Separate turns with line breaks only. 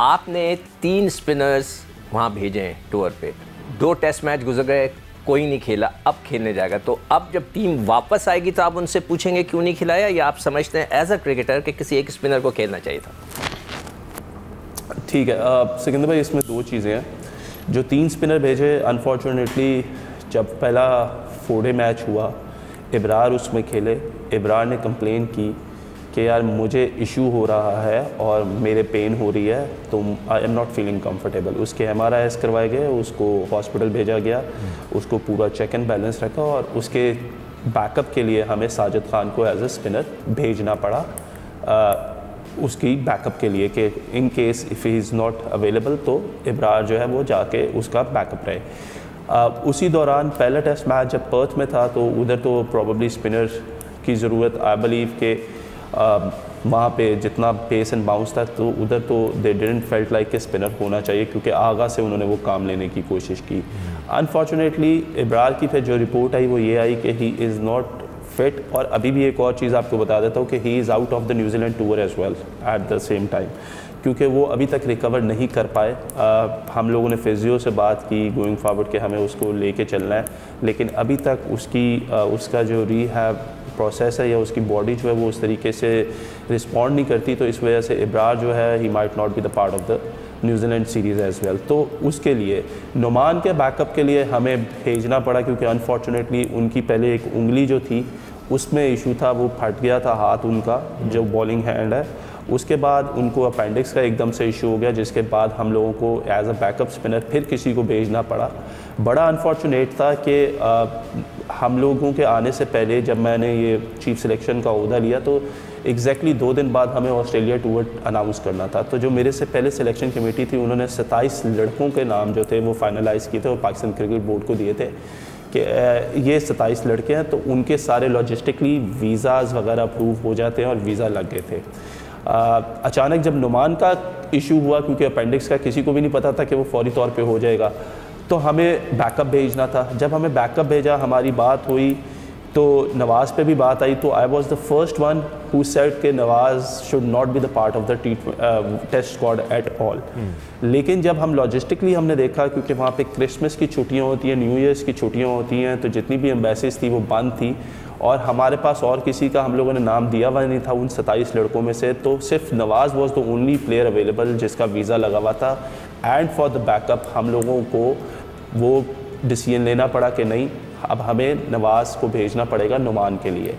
आपने 3 स्पिनर्स वहाँ भेजे हैं टूर पे, 2 टेस्ट मैच गुजर गए, कोई नहीं खेला, अब खेलने जाएगा। तो अब जब टीम वापस आएगी तो आप उनसे पूछेंगे क्यों नहीं खिलाया, या आप समझते हैं एज अ क्रिकेटर कि किसी एक स्पिनर को खेलना चाहिए था?
ठीक है सिकंदर भाई, इसमें 2 चीज़ें हैं। जो 3 स्पिनर भेजे, अनफॉर्चुनेटली जब पहला 4-डे मैच हुआ, इब्रार उसमें खेले। इब्रार ने कंप्लेन की कि यार मुझे इशू हो रहा है और मेरे पेन हो रही है, तो I am not feeling comfortable. उसके MRIs करवाए गए, उसको हॉस्पिटल भेजा गया, उसको पूरा चेक एंड बैलेंस रखा और उसके बैकअप के लिए हमें साजिद खान को एज ए स्पिनर भेजना पड़ा उसकी बैकअप के लिए, कि in case if he is not available तो इब्रार जो है वो जाके उसका बैकअप रहे। उसी दौरान पहला टेस्ट मैच जब पर्थ में था तो उधर तो प्रॉबली स्पिनर की ज़रूरत, आई बिलीव के वहाँ पे जितना पेस एंड बाउंस था तो उधर तो दे डिडंट फेल्ट लाइक कि स्पिनर होना चाहिए, क्योंकि आगा से उन्होंने वो काम लेने की कोशिश की। अनफॉर्चुनेटली इब्रार की फिर जो रिपोर्ट आई वो ये आई कि ही इज़ नॉट फिट। और अभी भी एक और चीज़ आपको बता देता हूँ कि he is out of the New Zealand tour as well at the same time, क्योंकि वो अभी तक रिकवर नहीं कर पाए। हम लोगों ने फिजियो से बात की गोइंग फॉरवर्ड कि हमें उसको लेके चलना है, लेकिन अभी तक उसका जो रीहैब प्रोसेस है या उसकी बॉडी जो है वो उस तरीके से रिस्पॉन्ड नहीं करती, तो इस वजह से इब्रार जो है he might not be the part of the New Zealand series as well. तो उसके लिए नुमान के बैकअप के लिए हमें भेजना पड़ा, क्योंकि अनफॉर्चुनेटली उनकी पहले एक उंगली जो थी उसमें इशू था, वो फट गया था हाथ उनका, जो बॉलिंग हैंड है। उसके बाद उनको अपेंडिक्स का एकदम से इशू हो गया, जिसके बाद हम लोगों को एज अ बैकअप स्पिनर फिर किसी को भेजना पड़ा। बड़ा अनफॉर्चुनेट था कि हम लोगों के आने से पहले जब मैंने ये चीफ सिलेक्शन का ओहदा लिया तो एग्जैक्टली 2 दिन बाद हमें ऑस्ट्रेलिया टूर अनाउंस करना था। तो जो मेरे से पहले सिलेक्शन कमेटी थी उन्होंने 27 लड़कों के नाम जो थे वो फाइनलाइज़ किए थे और पाकिस्तान क्रिकेट बोर्ड को दिए थे कि ये 27 लड़के हैं, तो उनके सारे लॉजिस्टिकली वीज़ाज़ वगैरह अप्रूव हो जाते हैं और वीज़ा लग गए थे। अचानक जब नुमान का इशू हुआ, क्योंकि अपेंडिक्स का किसी को भी नहीं पता था कि वो फौरी तौर पे हो जाएगा, तो हमें बैकअप भेजना था। जब हमें बैकअप भेजा, हमारी बात हुई तो नवाज़ पे भी बात आई, तो I was the first one who said कि Nawaz should not be the part of the test squad at all. लेकिन जब हम लॉजिस्टिकली हमने देखा, क्योंकि वहाँ पे क्रिसमस की छुट्टियाँ होती हैं, न्यू ईयर्स की छुट्टियाँ होती हैं, तो जितनी भी एम्बेसीज थी वो बंद थी और हमारे पास और किसी का हम लोगों ने नाम दिया हुआ नहीं था उन 27 लड़कों में से। तो सिर्फ Nawaz was the only player available जिसका वीज़ा लगा हुआ था, एंड फॉर द बैकअप हम लोगों को वो डिसीजन लेना पड़ा कि नहीं, अब हमें नवाज़ को भेजना पड़ेगा नुमान के लिए।